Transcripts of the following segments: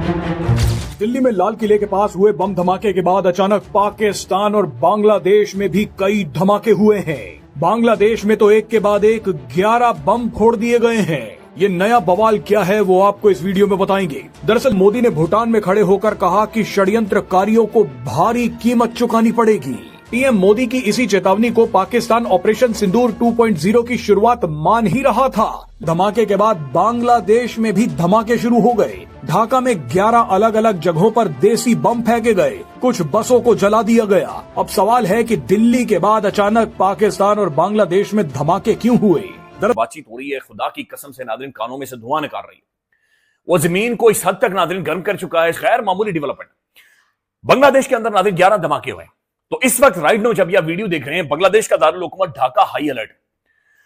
दिल्ली में लाल किले के पास हुए बम धमाके के बाद अचानक पाकिस्तान और बांग्लादेश में भी कई धमाके हुए हैं। बांग्लादेश में तो एक के बाद एक 11 बम फोड़ दिए गए हैं। ये नया बवाल क्या है वो आपको इस वीडियो में बताएंगे। दरअसल मोदी ने भूटान में खड़े होकर कहा कि षड्यंत्रकारियों को भारी कीमत चुकानी पड़ेगी। पीएम मोदी की इसी चेतावनी को पाकिस्तान ऑपरेशन सिंदूर 2.0 की शुरुआत मान ही रहा था। धमाके के बाद बांग्लादेश में भी धमाके शुरू हो गए। ढाका में 11 अलग अलग जगहों पर देसी बम फेंके गए, कुछ बसों को जला दिया गया। अब सवाल है कि दिल्ली के बाद अचानक पाकिस्तान और बांग्लादेश में धमाके क्यों हुए। बातचीत हो रही है, खुदा की कसम से नाज़रीन कानों में से धुआं निकाल रही है। वो जमीन को इस हद तक नाज़रीन गर्म कर चुका है, गैर मामूली डेवलपमेंट। बांग्लादेश के अंदर नाज़रीन 11 धमाके हुए। तो इस वक्त राइट नाउ जब यह वीडियो देख रहे हैं, बांग्लादेश का दारुल हुकूमत ढाका हाई अलर्ट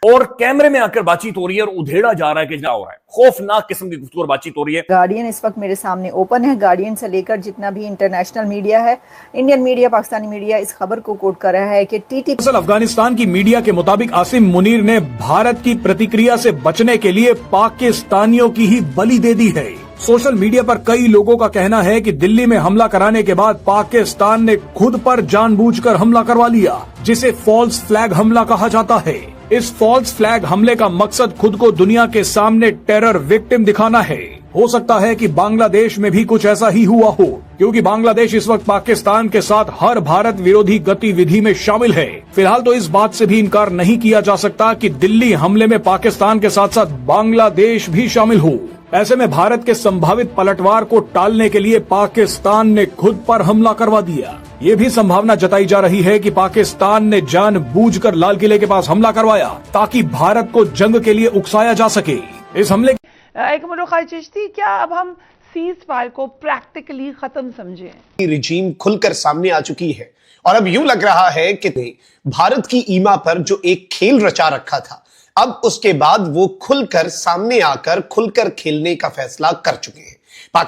और कैमरे में आकर बातचीत हो रही है और उधेड़ा जा रहा है कि क्या हो रहा है। खौफनाक किस्म की गुफ्तगू और बातचीत हो रही है। गार्डियन इस वक्त मेरे सामने ओपन है। गार्डियन से लेकर जितना भी इंटरनेशनल मीडिया है, इंडियन मीडिया, पाकिस्तानी मीडिया इस खबर को कोट कर रहा है कि टीटीपी। अफगानिस्तान की मीडिया के मुताबिक आसिम मुनीर ने भारत की प्रतिक्रिया से बचने के लिए पाकिस्तानियों की ही बलि दे दी है। सोशल मीडिया पर कई लोगों का कहना है कि दिल्ली में हमला कराने के बाद पाकिस्तान ने खुद पर जानबूझकर हमला करवा लिया, जिसे फॉल्स फ्लैग हमला कहा जाता है। इस फॉल्स फ्लैग हमले का मकसद खुद को दुनिया के सामने टेरर विक्टिम दिखाना है। हो सकता है कि बांग्लादेश में भी कुछ ऐसा ही हुआ हो, क्योंकि बांग्लादेश इस वक्त पाकिस्तान के साथ हर भारत विरोधी गतिविधि में शामिल है। फिलहाल तो इस बात से भी इनकार नहीं किया जा सकता कि दिल्ली हमले में पाकिस्तान के साथ साथ बांग्लादेश भी शामिल हो। ऐसे में भारत के संभावित पलटवार को टालने के लिए पाकिस्तान ने खुद पर हमला करवा दिया। ये भी संभावना जताई जा रही है कि पाकिस्तान ने जानबूझकर लाल किले के पास हमला करवाया ताकि भारत को जंग के लिए उकसाया जा सके। इस हमले एक चिश्ती, क्या अब हम सीज फायर को प्रैक्टिकली खत्म समझें? रिजीम खुलकर सामने आ चुकी है और अब यूं लग रहा है कि भारत की ईमा पर जो एक खेल रचा रखा था, अब उसके बाद वो खुलकर सामने आकर खुलकर खेलने का फैसला कर चुके हैं।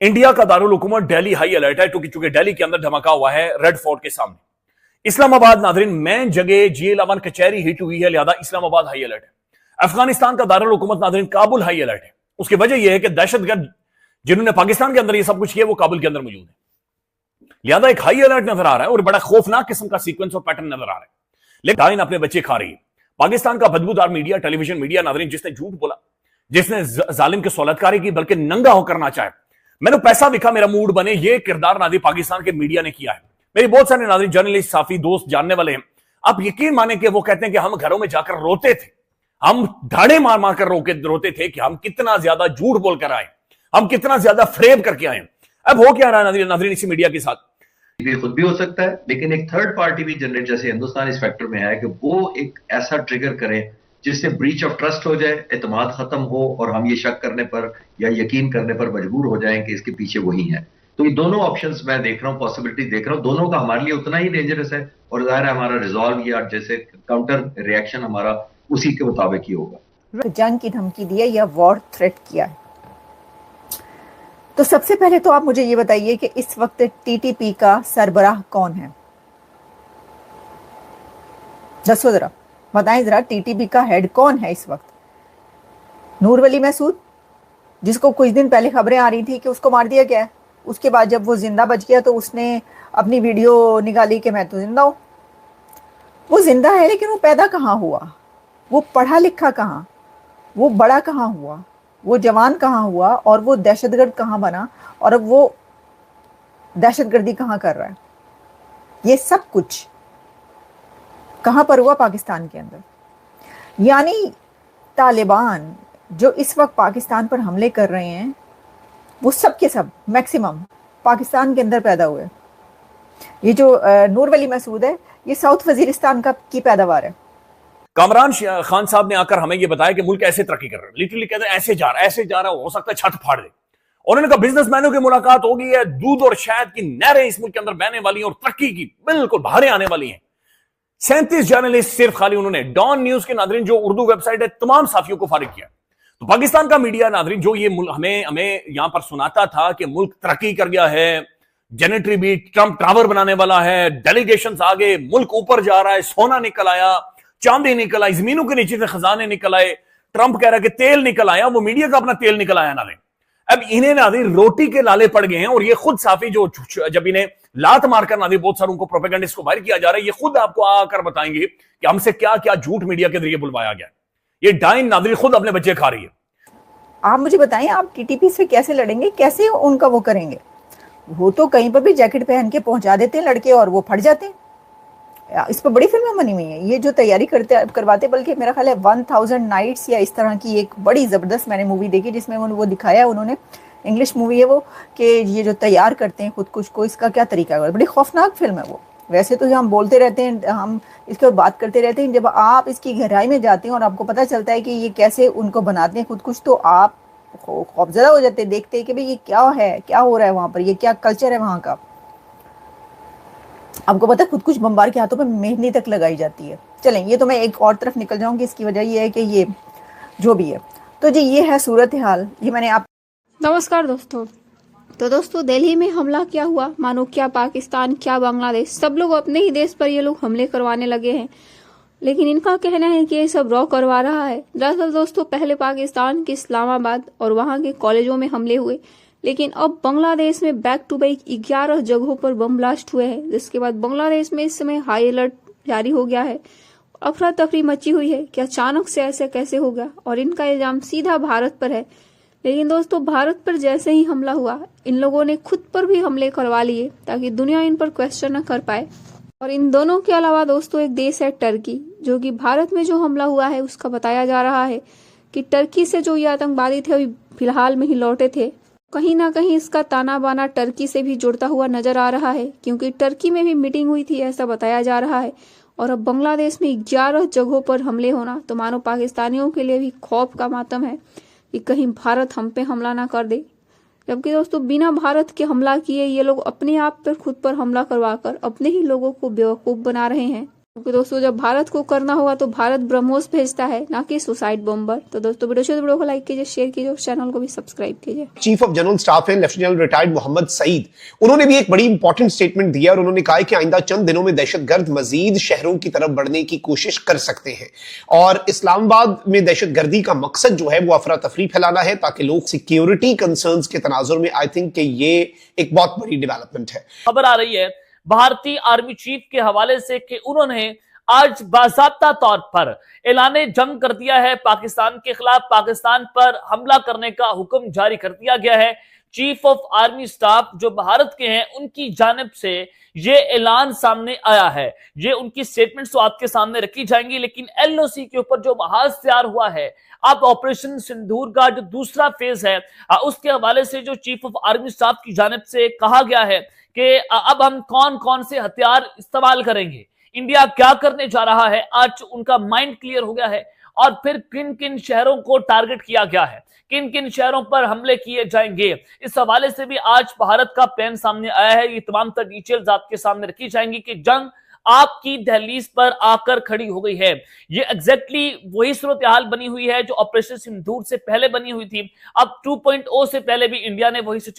इंडिया का दारुल हुकूमत दिल्ली हाई अलर्ट है, क्योंकि दिल्ली के अंदर धमाका हुआ है रेड फोर्ट के सामने। इस्लामाबाद नाज़रीन मेन जगह G11 कचहरी हिट हुई है, लिहाजा इस्लामाबाद हाई अलर्ट है। अफगानिस्तान का दारुल हुकूमत नाज़रीन काबुल हाई अलर्ट है। उसकी वजह यह है कि दहशतगर्द जिन्होंने पाकिस्तान के अंदर ये सब कुछ किया वो काबुल के अंदर मौजूद है, लिहाजा एक हाई अलर्ट नजर आ रहा है और बड़ा खौफनाक किस्म का सीक्वेंस और पैटर्न नजर आ रहा है। लेकिन अपने बच्चे खा रही है। पाकिस्तान का बदबूदार मीडिया, टेलीविजन मीडिया नाज़रीन, जिसने झूठ बोला, जिसने जालिम की सौलतकारी की, बल्कि नंगा होकर ना चाहे मैंने पैसा दिखा मेरा मूड बने, ये किरदार नाज़रीन पाकिस्तान के मीडिया ने किया है। मेरे बहुत सारे नाज़रीन जर्नलिस्ट, साफी, दोस्त, जानने वाले हैं। आप यकीन माने कि वो कहते हैं कि हम घरों में जाकर रोते थे, हम धाड़े मार मार कर रोते थे कि हम कितना ज्यादा झूठ बोलकर आए, हम कितना ज्यादा फ्रेब करके आए। अब हो क्या रहा है नाज़रीन इसी मीडिया के साथ? ये खुद भी हो सकता है, लेकिन एक थर्ड पार्टी भी जनरेट, जैसे हिंदुस्तान इस फैक्टर में है कि वो एक ऐसा ट्रिगर करे जिससे ब्रीच ऑफ ट्रस्ट हो जाए, एतमाद खत्म हो और हम ये शक करने पर या यकीन करने पर मजबूर हो जाएं कि इसके पीछे वही है। तो ये दोनों ऑप्शंस मैं देख रहा हूं, पॉसिबिलिटी देख रहा हूं। दोनों का हमारे लिए उतना ही डेंजरस है और जाहिर है हमारा रिजॉल्व या जैसे काउंटर रिएक्शन हमारा उसी के मुताबिक ही होगा। जंग की धमकी दी है या वॉर थ्रेट किया है। तो सबसे पहले तो आप मुझे ये बताइए कि इस वक्त टीटीपी का सरबराह कौन है? दसो जरा, बताएं जरा, टीटीपी का हेड कौन है इस वक्त? नूर वली महसूद, जिसको कुछ दिन पहले खबरें आ रही थी कि उसको मार दिया गया है। उसके बाद जब वो जिंदा बच गया तो उसने अपनी वीडियो निकाली कि मैं तो जिंदा हूं। वो जिंदा है, लेकिन वो पैदा कहाँ हुआ? वो पढ़ा लिखा कहाँ? वो बड़ा कहाँ हुआ? वो जवान कहाँ हुआ? और वो दहशतगर्द कहाँ बना? और अब वो दहशतगर्दी कहाँ कर रहा है? ये सब कुछ कहाँ पर हुआ? पाकिस्तान के अंदर। यानी तालिबान जो इस वक्त पाकिस्तान पर हमले कर रहे हैं, वो सब के सब मैक्सिमम पाकिस्तान के अंदर पैदा हुए। ये जो नूर वली मसूद है, ये साउथ वजीरिस्तान की पैदावार है। कामरान खान साहब ने आकर हमें ये बताया कि मुल्क ऐसे तरक्की कर रहा है, लिटरली कहते हैं ऐसे जा रहा है, हो सकता है छत फाड़ दे। उन्होंने कहा बिजनेसमैनों की मुलाकात होगी है, दूध और शहद की नहरें इस मुल्क के अंदर बहने वाली हैं और तरक्की की बिल्कुल बहारें आने वाली हैं। 37 जर्नलिस्ट सिर्फ खाली उन्होंने डॉन न्यूज के नादरीन जो उर्दू वेबसाइट है तमाम साफियों को फारिग किया। तो पाकिस्तान का मीडिया नादरीन जो ये हमें यहां पर सुनाता था कि मुल्क तरक्की कर गया है, जेनेटरी भी ट्रंप टावर बनाने वाला है, डेलीगेशन आगे, मुल्क ऊपर जा रहा है, सोना निकल आया, चांदी निकल आई, जमीनों के नीचे से खजाने निकल आए, ट्रंप कह रहा है कि तेल निकल आया, वो मीडिया का अपना तेल निकल आया ना ले। अब इन्हें नाज़रीन रोटी के लाले पड़ गए हैं और ये खुद साफी जो जब इन्हें लात मारकर नाज़रीन बहुत सारे उनको प्रोपेगेंडिस्ट को बाहर किया जा रहा है, ये खुद आपको आकर बताएंगे कि हमसे क्या क्या झूठ मीडिया के जरिए बुलवाया गया। ये डाइन नाज़रीन खुद अपने बच्चे खा रही है। आप मुझे बताएं, आप टीटीपी से कैसे लड़ेंगे, कैसे उनका वो करेंगे? वो तो कहीं पर भी जैकेट पहन के पहुंचा देते हैं लड़के और वो फट जाते हैं। इस पर बड़ी फिल्में बनी हुई हैं। ये जो तैयारी करवाते, बल्कि मेरा ख्याल है 1000 नाइट्स या इस तरह की एक बड़ी ज़बरदस्त मैंने मूवी देखी जिसमें वो दिखाया उन्होंने, इंग्लिश मूवी है वो, कि ये जो तैयार करते हैं खुद कुछ को, इसका क्या तरीका है। बड़ी खौफनाक फिल्म है वो। वैसे तो हम बोलते रहते हैं, हम इसके ऊपर बात करते रहते हैं, जब आप इसकी गहराई में जाते हैं और आपको पता चलता है कि ये कैसे उनको बनाते हैं खुद कुछ, तो आप खौफजदा हो जाते हैं देखते हैं कि भाई ये क्या है, क्या हो रहा है वहाँ पर, ये क्या कल्चर है वहाँ का। आपको पता है खुद कुछ बम्बार के हाथों पे मेहंदी तक लगाई जाती है। चलें, ये तो मैं एक और तरफ निकल जाऊंगी। इसकी वजह ये है कि ये जो भी है, तो जी ये है सूरत हाल। ये मैंने आप नमस्कार दोस्तों। तो दोस्तों, दिल्ली में हमला क्या हुआ, मानो क्या पाकिस्तान क्या बांग्लादेश, सब लोग अपने ही देश पर ये लोग हमले करवाने लगे हैं। लेकिन इनका कहना है कि ये सब रॉ करवा रहा है। दरअसल दोस्तों, पहले पाकिस्तान के इस्लामाबाद और वहां के कॉलेजों में हमले हुए, लेकिन अब बांग्लादेश में बैक टू बैक 11 जगहों पर बम ब्लास्ट हुए हैं, जिसके बाद बांग्लादेश में इस समय हाई अलर्ट जारी हो गया है। अफरा तफरी मची हुई है कि अचानक से ऐसे कैसे हो गया, और इनका इल्जाम सीधा भारत पर है। लेकिन दोस्तों, भारत पर जैसे ही हमला हुआ, इन लोगों ने खुद पर भी हमले करवा लिए ताकि दुनिया इन पर क्वेश्चन न कर पाए। और इन दोनों के अलावा दोस्तों एक देश है टर्की, जो कि भारत में जो हमला हुआ है उसका बताया जा रहा है कि टर्की से जो ये आतंकवादी थे अभी फिलहाल में ही लौटे थे। कहीं ना कहीं इसका ताना बाना टर्की से भी जुड़ता हुआ नजर आ रहा है, क्योंकि टर्की में भी मीटिंग हुई थी ऐसा बताया जा रहा है। और अब बांग्लादेश में 11 जगहों पर हमले होना तो मानो पाकिस्तानियों के लिए भी खौफ का मातम है कि कहीं भारत हम पे हमला ना कर दे। जबकि दोस्तों, बिना भारत के हमला किए ये लोग अपने आप पर खुद पर हमला करवाकर अपने ही लोगों को बेवकूफ बना रहे हैं। क्योंकि दोस्तों, जब भारत को करना होगा तो भारत ब्रह्मोस भेजता है, ना कि सुसाइड बॉम्बर। तो दोस्तों, वीडियो को लाइक कीजिए, शेयर कीजिए, चैनल को भी सब्सक्राइब कीजिए। चीफ ऑफ जनरल स्टाफ है lieutenant general retired Mohammad Saeed, उन्होंने भी एक बड़ी इंपॉर्टेंट स्टेटमेंट दिया और उन्होंने कहा कि आइंदा चंद दिनों में दहशतगर्द मजीद शहरों की तरफ बढ़ने की कोशिश कर सकते हैं। और इस्लामाबाद में दहशतगर्दी का मकसद जो है वो अफरा तफरी फैलाना है ताकि लोग सिक्योरिटी कंसर्न्स के तनाजुर में, आई थिंक कि ये एक बहुत बड़ी डेवलपमेंट है। खबर आ रही है भारतीय आर्मी चीफ के हवाले से कि उन्होंने आज बाज़ाब्ता तौर पर ऐलाने जंग कर दिया है पाकिस्तान के खिलाफ। पाकिस्तान पर हमला करने का हुक्म जारी कर दिया गया है। चीफ ऑफ आर्मी स्टाफ जो भारत के हैं उनकी जानिब से ये ऐलान सामने आया है। ये उनकी स्टेटमेंट्स तो आपके सामने रखी जाएंगी, लेकिन एलओसी के ऊपर जो महाज तैयार हुआ है अब ऑपरेशन सिंदूर का जो दूसरा फेज है उसके हवाले से जो चीफ ऑफ आर्मी स्टाफ की जानिब से कहा गया है कि अब हम कौन कौन से हथियार इस्तेमाल करेंगे, इंडिया क्या करने जा रहा है, आज उनका माइंड क्लियर हो गया है। और फिर किन किन शहरों को टारगेट किया गया है, किन किन शहरों पर हमले किए जाएंगे, इस हवाले से भी आज भारत का प्लान सामने आया है। ये तमाम तर डिटेल्स आपके सामने रखी जाएंगी कि जंग आपकी दहलीज पर आकर खड़ी हो गई है। ये एग्जैक्टली वही सूरत हाल बनी हुई है जो ऑपरेशन सिंदूर से पहले बनी हुई थी। अब 2.0 से पहले भी इंडिया ने वही